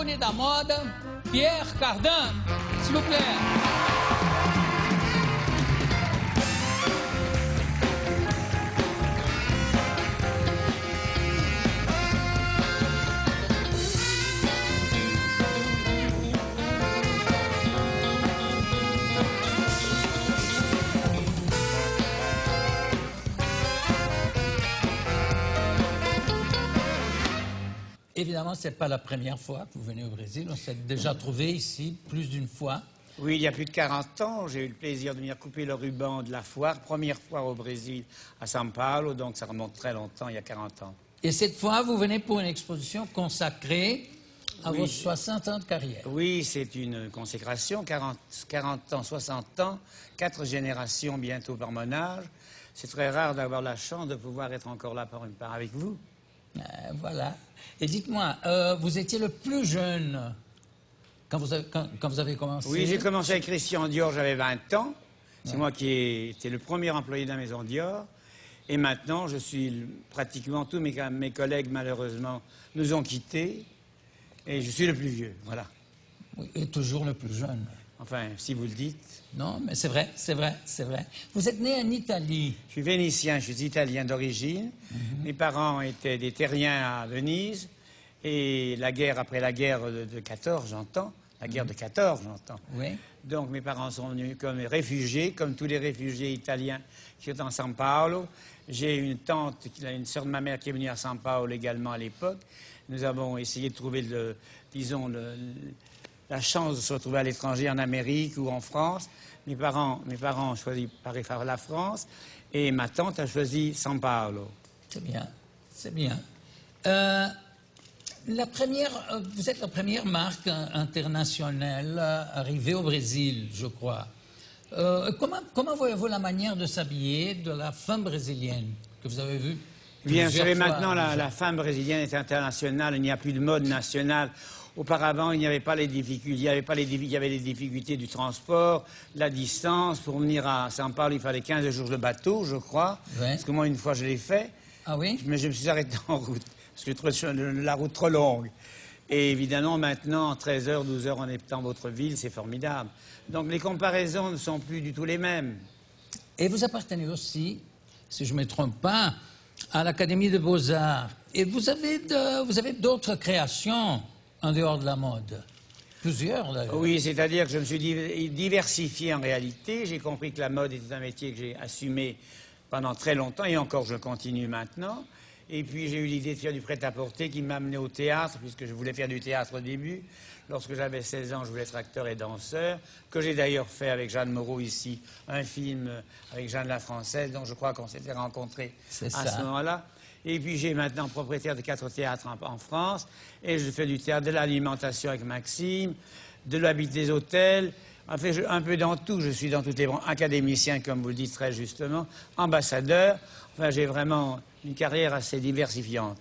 ícone da moda, Pierre Cardin. S'il vous plaît. Évidemment, ce n'est pas la première fois que vous venez au Brésil. On s'est déjà trouvé ici plus d'une fois. Oui, il y a plus de 40 ans, j'ai eu le plaisir de venir couper le ruban de la foire. Première fois au Brésil, à São Paulo, donc ça remonte très longtemps, il y a 40 ans. Et cette fois, vous venez pour une exposition consacrée à vos 60 ans de carrière. Oui, c'est une consécration, 40 ans, 60 ans, 4 générations bientôt par mon âge. C'est très rare d'avoir la chance de pouvoir être encore là par une part avec vous. Voilà. Et dites-moi, vous étiez le plus jeune quand vous avez commencé? Oui, j'ai commencé avec Christian Dior, j'avais 20 ans. C'est moi qui ai été le premier employé de la maison Dior. Et maintenant, je suis pratiquement tous mes collègues, malheureusement, nous ont quittés. Et je suis le plus vieux, voilà. Oui, et toujours le plus jeune. Enfin, si vous le dites. Non, mais c'est vrai, c'est vrai, c'est vrai. Vous êtes né en Italie. Je suis vénitien, je suis italien d'origine. Mes parents étaient des terriens à Venise. Et la guerre, après la guerre de 14, j'entends. La guerre de 14, j'entends. Oui. Donc mes parents sont venus comme réfugiés, comme tous les réfugiés italiens qui sont en São Paulo. J'ai une tante, une sœur de ma mère qui est venue à São Paulo également à l'époque. Nous avons essayé de trouver, la chance de se retrouver à l'étranger, en Amérique ou en France. Mes parents ont choisi par la France et ma tante a choisi São Paulo. C'est bien, c'est bien. Vous êtes la première marque internationale arrivée au Brésil, je crois. Comment voyez-vous la manière de s'habiller de la femme brésilienne que vous avez vue? Bien, vous savez, maintenant, la femme brésilienne est internationale, il n'y a plus de mode nationale. Auparavant, il n'y avait pas les difficultés, il y avait les difficultés du transport, la distance. Pour venir à São Paulo, il fallait 15 jours de bateau, je crois. Ouais. Parce que moi, une fois, je l'ai fait. Ah oui? Mais je me suis arrêté en route, parce que je trouvais la route trop longue. Et évidemment, maintenant, 13 heures, 12 heures, on est dans votre ville, c'est formidable. Donc, les comparaisons ne sont plus du tout les mêmes. Et vous appartenez aussi, si je ne me trompe pas, à l'Académie des Beaux-Arts. Et vous avez d'autres créations en dehors de la mode. Plusieurs, d'ailleurs. Oui, c'est-à-dire que je me suis diversifié en réalité. J'ai compris que la mode était un métier que j'ai assumé pendant très longtemps, et encore je continue maintenant. Et puis j'ai eu l'idée de faire du prêt-à-porter qui m'a amené au théâtre, puisque je voulais faire du théâtre au début. Lorsque j'avais 16 ans, je voulais être acteur et danseur, que j'ai d'ailleurs fait avec Jeanne Moreau ici, un film avec Jeanne la Française, dont je crois qu'on s'était rencontrés à ce moment-là. Et puis j'ai maintenant propriétaire de 4 théâtres en France, et je fais du théâtre, de l'alimentation avec Maxime, de l'habit des hôtels, enfin un peu dans tout, je suis dans toutes les branches, académicien comme vous le dites très justement, ambassadeur, enfin j'ai vraiment une carrière assez diversifiante.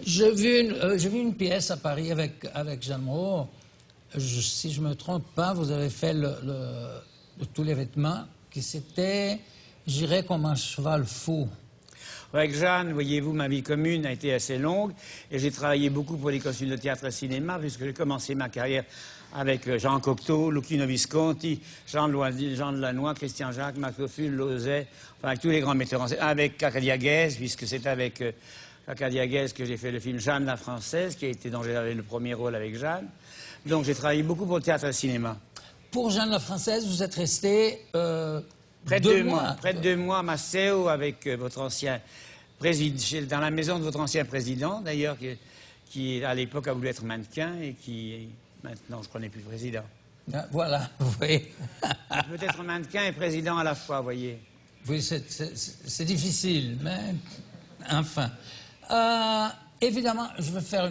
J'ai vu une pièce à Paris avec Jeanne Moreau. Si je ne me trompe pas, vous avez fait de tous les vêtements qui s'étaient, j'irais, comme un cheval fou. Avec Jeanne, voyez-vous, ma vie commune a été assez longue et j'ai travaillé beaucoup pour les costumes de théâtre et cinéma puisque j'ai commencé ma carrière avec Jean Cocteau, Luchino Visconti, Jean de Lannoy, Christian Jacques, Max Ophüls, Lauzet, enfin avec tous les grands metteurs en scène, avec Caca Diaguez, puisque c'est avec Caca Diaguez que j'ai fait le film Jeanne la Française, dont j'avais le premier rôle avec Jeanne. Donc j'ai travaillé beaucoup pour le théâtre et le cinéma. Pour Jeanne la Française, vous êtes resté près de 2 mois. Près de 2 mois à Maceo avec votre ancien président, dans la maison de votre ancien président, d'ailleurs, qui à l'époque a voulu être mannequin et qui maintenant, je ne connais plus le président. Voilà, vous voyez. Peut-être mannequin et président à la fois, vous voyez. Oui, c'est difficile, mais enfin. Évidemment, je vais faire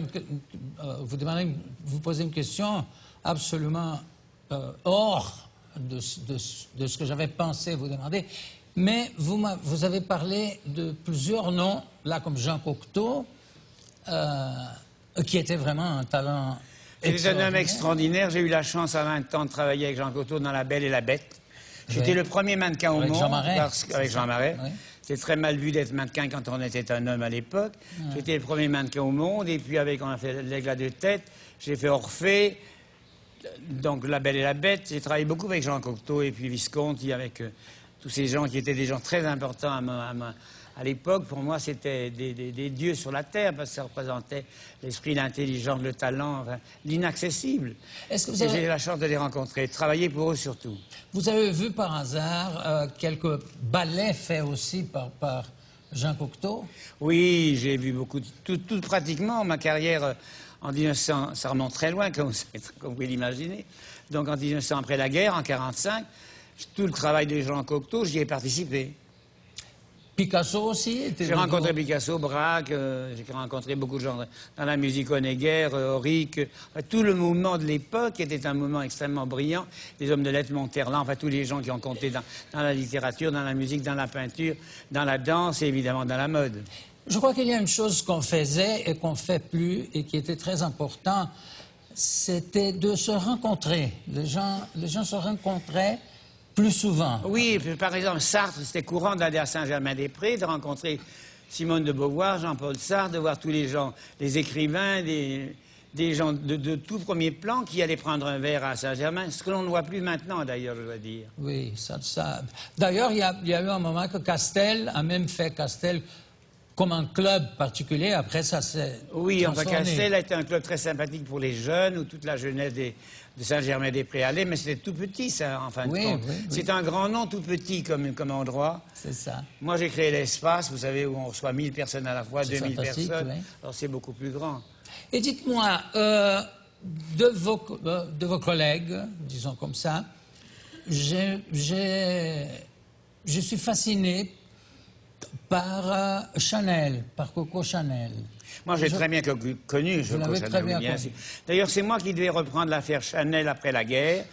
vous poser une question absolument hors de ce que j'avais pensé vous demander. Mais vous avez parlé de plusieurs noms, là comme Jean Cocteau, qui était vraiment un talent extraordinaire. C'est un homme extraordinaire. J'ai eu la chance à 20 ans de travailler avec Jean Cocteau dans La Belle et la Bête. J'étais le premier mannequin au monde. Jean Marais. Avec Jean Marais. Oui. c'était très mal vu d'être mannequin quand on était un homme à l'époque. J'étais le premier mannequin au monde, et puis on a fait l'Aigle à deux têtes, j'ai fait Orphée, donc La Belle et la Bête. J'ai travaillé beaucoup avec Jean Cocteau et puis Visconti, avec tous ces gens qui étaient des gens très importants à l'époque. Pour moi, c'était des dieux sur la terre, parce que ça représentait l'esprit, l'intelligence, le talent, enfin, l'inaccessible. Est-ce que vous Et avez... j'ai eu la chance de les rencontrer, de travailler pour eux surtout. Vous avez vu par hasard quelques ballets faits aussi par Jean Cocteau? Oui, j'ai vu beaucoup, tout pratiquement ma carrière en 1900, ça remonte très loin, comme vous pouvez l'imaginer. Donc en 1900, après la guerre, en 1945, tout le travail de Jean Cocteau, j'y ai participé. Picasso aussi? J'ai rencontré Picasso, Braque, j'ai rencontré beaucoup de gens dans la musique Honegger, Auric, tout le mouvement de l'époque était un mouvement extrêmement brillant. Les hommes de lettres, Monterland, enfin tous les gens qui ont compté dans la littérature, dans la musique, dans la peinture, dans la danse et évidemment dans la mode. Je crois qu'il y a une chose qu'on faisait et qu'on ne fait plus et qui était très important, c'était de se rencontrer. Les gens se rencontraient plus souvent. Oui, par exemple, Sartre, c'était courant d'aller à Saint-Germain-des-Prés, de rencontrer Simone de Beauvoir, Jean-Paul Sartre, de voir tous les gens, les écrivains, des gens de tout premier plan qui allaient prendre un verre à Saint-Germain, ce que l'on ne voit plus maintenant d'ailleurs, je dois dire. Oui, ça. D'ailleurs, il y a eu un moment que Castel a même fait Castel comme un club particulier. Après, ça s'est Oui, enfin, transformé. Castel a été un club très sympathique pour les jeunes, où toute la jeunesse de Saint-Germain-des-Prés allait, mais c'était tout petit, ça, en fin de compte. Oui. C'est un grand nom, tout petit comme endroit. C'est ça. Moi, j'ai créé l'espace, vous savez, où on reçoit 1000 personnes à la fois, 2000 fantastique, personnes. oui. Alors, c'est beaucoup plus grand. Et dites-moi, de vos collègues, disons comme ça, je suis fasciné par Chanel, par Coco Chanel. Moi, j'ai très bien connu Vous Coco l'avez Chanel, très bien bien connu. sûr. D'ailleurs, c'est moi qui devais reprendre l'affaire Chanel après la guerre.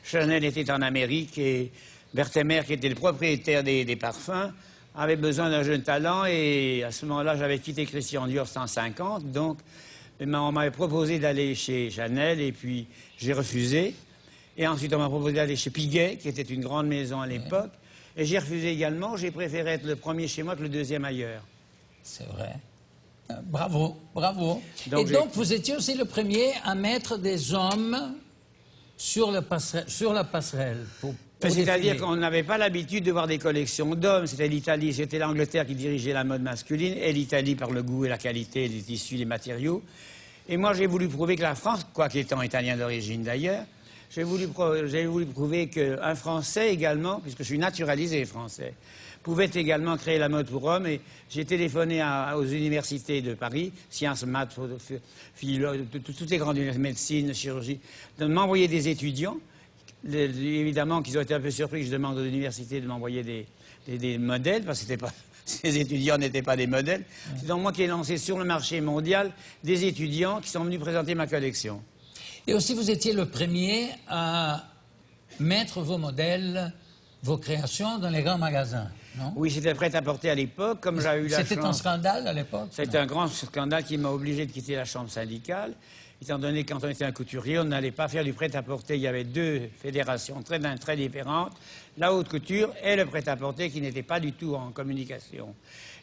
Chanel était en Amérique et Wertheimer, qui était le propriétaire des parfums, avait besoin d'un jeune talent. Et à ce moment-là, j'avais quitté Christian Dior 150. Donc, on m'avait proposé d'aller chez Chanel et puis j'ai refusé. Et ensuite, on m'a proposé d'aller chez Piguet, qui était une grande maison à l'époque. Et j'ai refusé également. J'ai préféré être le premier chez moi que le deuxième ailleurs. C'est vrai. Bravo, bravo. Donc, et donc, vous étiez aussi le premier à mettre des hommes sur la passerelle. C'est-à-dire qu'on n'avait pas l'habitude de voir des collections d'hommes. C'était l'Italie, c'était l'Angleterre qui dirigeait la mode masculine, et l'Italie par le goût et la qualité des tissus, les matériaux. Et moi, j'ai voulu prouver que la France, quoique étant italien d'origine d'ailleurs, j'ai voulu prouver qu'un Français également, puisque je suis naturalisé français, pouvait également créer la mode pour hommes. Et j'ai téléphoné aux universités de Paris, sciences, maths, philo, toutes les grandes universités, médecine, chirurgie, de m'envoyer des étudiants. Évidemment qu'ils ont été un peu surpris que je demande aux universités de m'envoyer des modèles, parce que ces étudiants n'étaient pas des modèles. C'est donc moi qui ai lancé sur le marché mondial des étudiants qui sont venus présenter ma collection. Et aussi, vous étiez le premier à mettre vos modèles, vos créations dans les grands magasins, non? Oui, c'était prêt-à-porter à l'époque, comme j'avais eu la chance. C'était un scandale à l'époque? C'était un grand scandale qui m'a obligé de quitter la chambre syndicale, étant donné que quand on était un couturier, on n'allait pas faire du prêt-à-porter. Il y avait deux fédérations très différentes, la haute couture et le prêt-à-porter, qui n'étaient pas du tout en communication.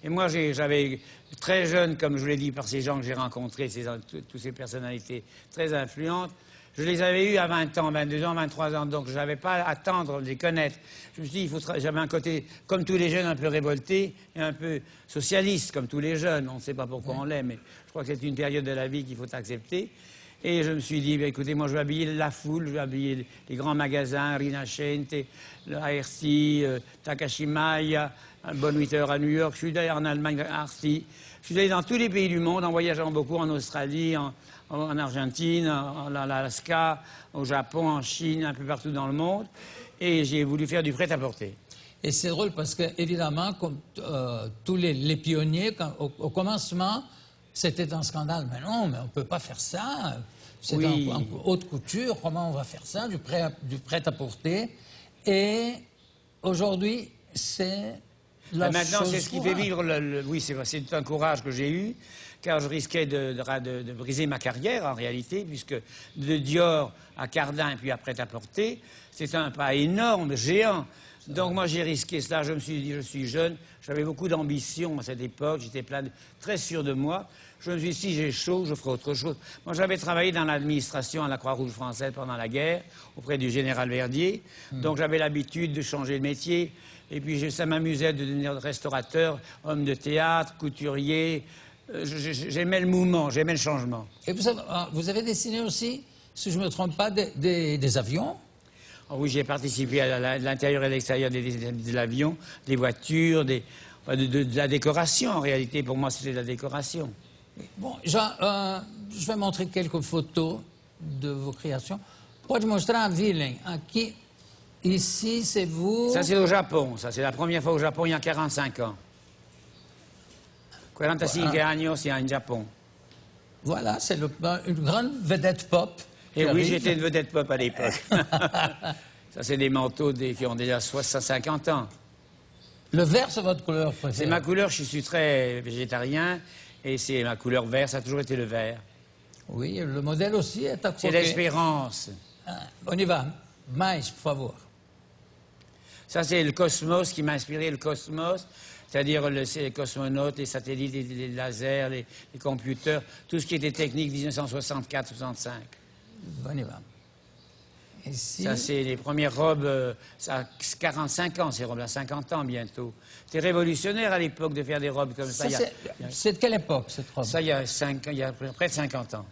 Et moi, j'avais très jeune, comme je vous l'ai dit, par ces gens que j'ai rencontrés, toutes ces personnalités très influentes, je les avais eus à 20 ans, 22 ans, 23 ans, donc je n'avais pas à attendre de les connaître. Je me suis dit, j'avais un côté, comme tous les jeunes, un peu révolté et un peu socialiste, comme tous les jeunes. On ne sait pas pourquoi on l'est, mais je crois que c'est une période de la vie qu'il faut accepter. Et je me suis dit, écoutez, moi je vais habiller la foule, je vais habiller les grands magasins, Rinascente, le ARC, Takashimaya, Bonne 8 heures à New York, je suis allé en Allemagne, Arti. Je suis allé dans tous les pays du monde, en voyageant beaucoup en Australie, en Argentine, en Alaska, au Japon, en Chine, un peu partout dans le monde. Et j'ai voulu faire du prêt-à-porter. Et c'est drôle parce que, évidemment, comme tous les pionniers, au commencement, c'était un scandale. Mais non, mais on ne peut pas faire ça. C'est en haute couture. Comment on va faire ça, du prêt-à-porter? Et aujourd'hui, c'est la maintenant, c'est ce qui fait courante. vivre oui, c'est un courage que j'ai eu, car je risquais de briser ma carrière, en réalité, puisque de Dior à Cardin, puis à prêt-à-porter, c'est un pas énorme, géant. Donc moi j'ai risqué cela, je me suis dit, je suis jeune, j'avais beaucoup d'ambition à cette époque, j'étais très sûr de moi. Je me suis dit, si j'ai chaud, je ferai autre chose. Moi j'avais travaillé dans l'administration à la Croix-Rouge française pendant la guerre, auprès du général Verdier. Donc j'avais l'habitude de changer de métier. Et puis ça m'amusait de devenir restaurateur, homme de théâtre, couturier. J'aimais le mouvement, j'aimais le changement. Et vous avez dessiné aussi, si je ne me trompe pas, des avions? Oh oui, j'ai participé à l'intérieur et l'extérieur de l'avion, des voitures, de la décoration. En réalité, pour moi, c'était de la décoration. Bom, je vais montrer quelques photos de vos créations. Pode mostrar, Willem? Aqui, ici, c'est vous. Ça, c'est au Japon. Ça, c'est la première fois au Japon, il y a 45 ans. 45 años, il y a un Japon. Voilà, c'est une grande vedette pop. Et oui, j'étais une vedette pop à l'époque. Ça, c'est des manteaux qui ont déjà 50 ans. Le vert, c'est votre couleur préférée? C'est ma couleur, je suis très végétarien, et c'est ma couleur vert, ça a toujours été le vert. Oui, le modèle aussi est à C'est l'espérance. On y va. Mais, por favor. Ça, c'est le cosmos qui m'a inspiré, le cosmos, c'est-à-dire les cosmonautes, les satellites, les lasers, les computers, tout ce qui était technique 1964-65. On y va. Ici. Ça, c'est les premières robes, ça a 45 ans, ces robes-là, 50 ans bientôt. C'était révolutionnaire à l'époque de faire des robes comme ça. C'est de quelle époque, cette robe? Ça, il y a près de 50 ans.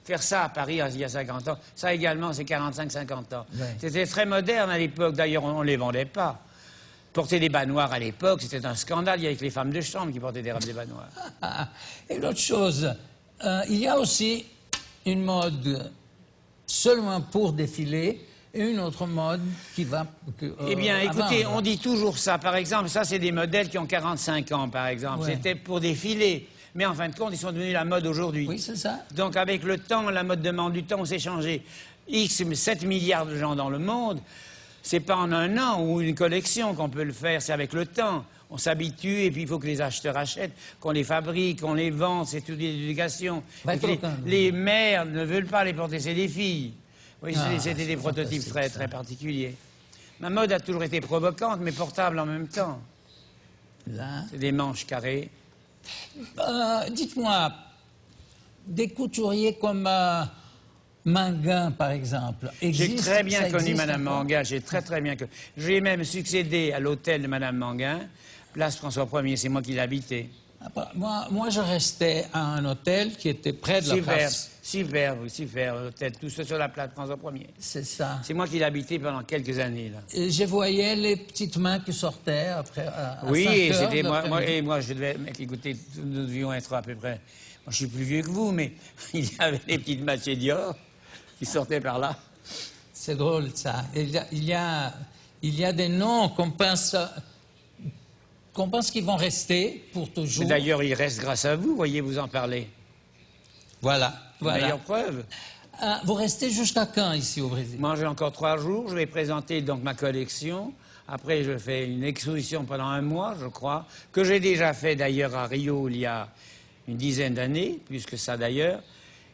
Faire ça à Paris il y a 50 ans, ça également, c'est 45-50 ans. Ouais. C'était très moderne à l'époque, d'ailleurs, on ne les vendait pas. Porter des bas noirs à l'époque, c'était un scandale. Il y avait que les femmes de chambre qui portaient des robes des bas noirs. Et l'autre chose, il y a aussi une mode seulement pour défiler et une autre mode qui va... eh bien, écoutez, on dit toujours ça. Par exemple, ça, c'est des modèles qui ont 45 ans, par exemple. Ouais. C'était pour défiler. Mais en fin de compte, ils sont devenus la mode aujourd'hui. Oui, c'est ça. Donc, avec le temps, la mode demande du temps, on s'est changé. 7 milliards de gens dans le monde. C'est pas en un an ou une collection qu'on peut le faire, c'est avec le temps. On s'habitue et puis il faut que les acheteurs achètent, qu'on les fabrique, qu'on les vende, c'est toute l'éducation. Les mères ne veulent pas les porter, c'est des filles. Oui, c'était des prototypes très, très particuliers. Ma mode a toujours été provocante, mais portable en même temps. Là. C'est des manches carrées. Dites-moi, des couturiers comme Manguin, par exemple, J'ai très bien connu Madame Manguin, j'ai très bien connu. J'ai même succédé à l'hôtel de Madame Manguin, place François Ier, c'est moi qui l'habitais. Moi, je restais à un hôtel qui était près de la place. Super, l'hôtel, tout ça sur la place François Ier. C'est ça. C'est moi qui l'habitais pendant quelques années, là. Et je voyais les petites mains qui sortaient après. Oui, et c'était moi, je devais, écoutez, nous devions être à peu près. Moi, je suis plus vieux que vous, mais il y avait les petites Mathieu Dior qui sortaient par là. C'est drôle, ça. Il y a des noms qu'on pense qu'ils vont rester pour toujours. D'ailleurs, ils restent grâce à vous, voyez, vous en parlez. Voilà. La meilleure preuve. Vous restez jusqu'à quand ici au Brésil? Moi, j'ai encore 3 jours. Je vais présenter donc ma collection. Après, je fais une exposition pendant 1 mois, je crois, que j'ai déjà fait d'ailleurs à Rio il y a une dizaine d'années, plus que ça d'ailleurs.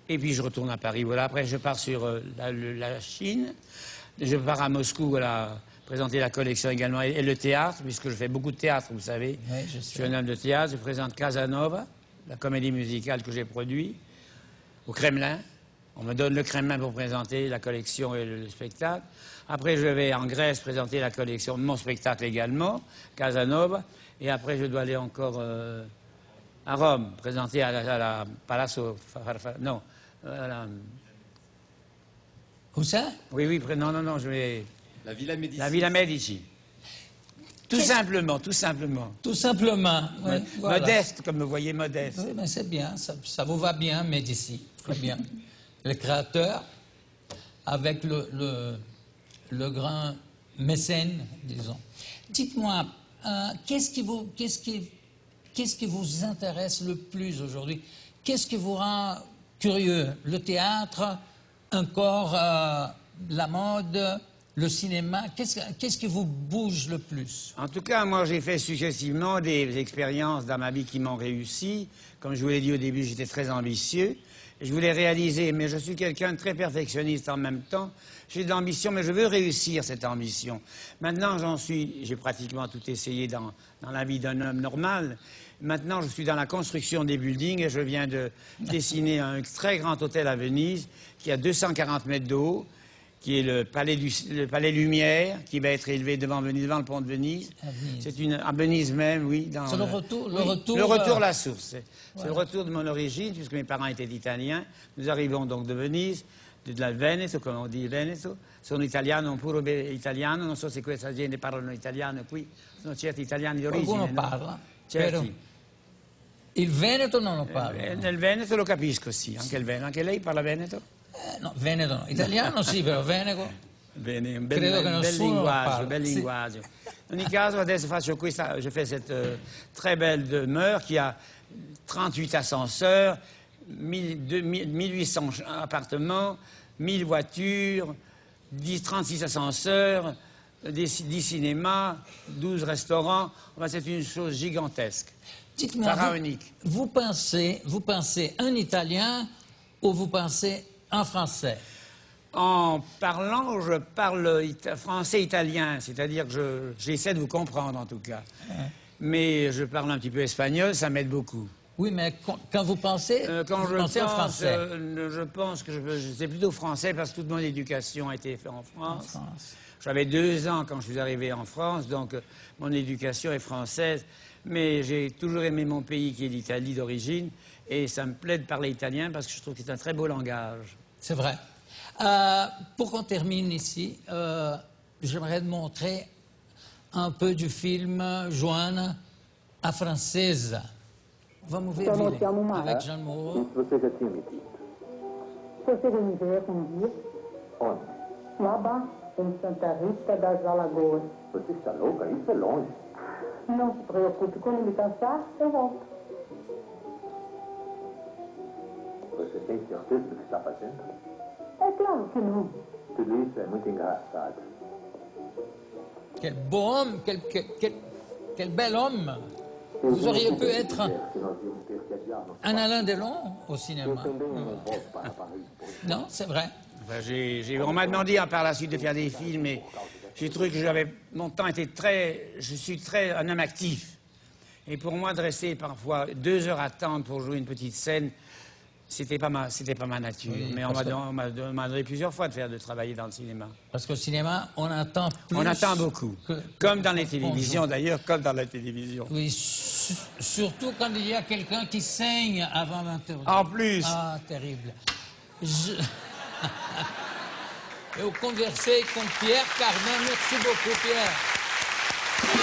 Et puis je retourne à Paris. Voilà. Après, je pars sur la Chine. Je pars à Moscou, voilà, présenter la collection également et le théâtre, puisque je fais beaucoup de théâtre, vous savez. Oui, je sais. Je suis un homme de théâtre. Je présente Casanova, la comédie musicale que j'ai produite, au Kremlin. On me donne le Kremlin pour présenter la collection et le spectacle. Après, je vais en Grèce présenter la collection, mon spectacle également, Casanova. Et après, je dois aller encore à Rome, présenter à la Palazzo... Non, Où ça? Oui, non, je vais... La Villa Médici. La Villa Médici. Tout simplement. Tout simplement. Oui, Ouais. voilà. Modeste, comme vous voyez, modeste. Oui, mais c'est bien, ça vous va bien, Médici. Très bien. Le créateur, avec le grand mécène, disons. Dites-moi, qu'est-ce qui vous intéresse le plus aujourd'hui? Qu'est-ce qui vous rend curieux? Le théâtre, encore la mode, le cinéma? Qu'est-ce qui vous bouge le plus? En tout cas, moi, j'ai fait successivement des expériences dans ma vie qui m'ont réussi. Comme je vous l'ai dit au début, j'étais très ambitieux. Je voulais réaliser, mais je suis quelqu'un de très perfectionniste en même temps. J'ai de l'ambition, mais je veux réussir cette ambition. Maintenant, j'ai pratiquement tout essayé dans la vie d'un homme normal. Maintenant, je suis dans la construction des buildings et je viens de dessiner un très grand hôtel à Venise qui a 240 mètres de haut, qui est le palais Lumière, qui va être élevé devant Venise, devant le pont de Venise. C'est à Venise même, oui. C'est le retour. Le retour à la source. C'est le retour de mon origine, puisque mes parents étaient italiens. Nous arrivons donc de Venise, de la Veneto, come on dit Veneto. Sono italiano, puro italiano, non so se questa gente parlano italiano qui, sono certi italiani di origine. Qualcuno no? parla, Certi. però il Veneto non lo parla. Nel Veneto lo capisco, sì, anche il Veneto. Anche lei parla Veneto? No, Veneto no. Italiano sì, però Veneto... Bene, un Credo che nessuno lo parla. bel Sì. linguaggio. In ogni caso, adesso je fais cette très belle demeure qui a 38 ascenseurs, 1800 appartements, 1000 voitures, 36 ascenseurs, 10 cinémas, 12 restaurants. Enfin, c'est une chose gigantesque. Dites-moi, pharaonique. vous pensez en italien ou vous pensez en français? En parlant, je parle français-italien, c'est-à-dire que j'essaie de vous comprendre en tout cas. Mais je parle un petit peu espagnol, ça m'aide beaucoup. Oui, mais quand vous pensez, vous pensez en français? Je pense que c'est plutôt français parce que toute mon éducation a été faite en France. J'avais 2 ans quand je suis arrivé en France, donc mon éducation est française. Mais j'ai toujours aimé mon pays qui est l'Italie d'origine et ça me plaît de parler italien parce que je trouve que c'est un très beau langage. C'est vrai. Pour qu'on termine ici, j'aimerais montrer un peu du film Joana a Francesa. Vamos ver, Vili, avec Jean Moreau. Você já tinha me dito. Você vai me ver um dia? Onde? Lá em Santa Rita das Alagoas. Você está louca? Isso é longe. Não se preocupe, quando me cansar, eu volto. Você tem certeza do que está fazendo? É claro que não. Tudo isso é muito engraçado. Quel beau homme, quel bel homme. Vous auriez pu être un Alain Delon au cinéma. Non, c'est vrai. Enfin, on m'a demandé par la suite de faire des films et j'ai trouvé que mon temps était je suis un homme actif. Et pour moi, de rester parfois 2 heures à attendre pour jouer une petite scène, c'était pas ma nature. Oui, mais on m'a demandé plusieurs fois de travailler dans le cinéma. Parce qu'au cinéma, on attend plus. On attend beaucoup. Comme dans les télévisions, d'ailleurs, comme dans la télévision. Oui, surtout quand il y a quelqu'un qui saigne avant l'interview. En plus. Ah, terrible. Et au conversé avec Pierre Cardin. Merci beaucoup, Pierre.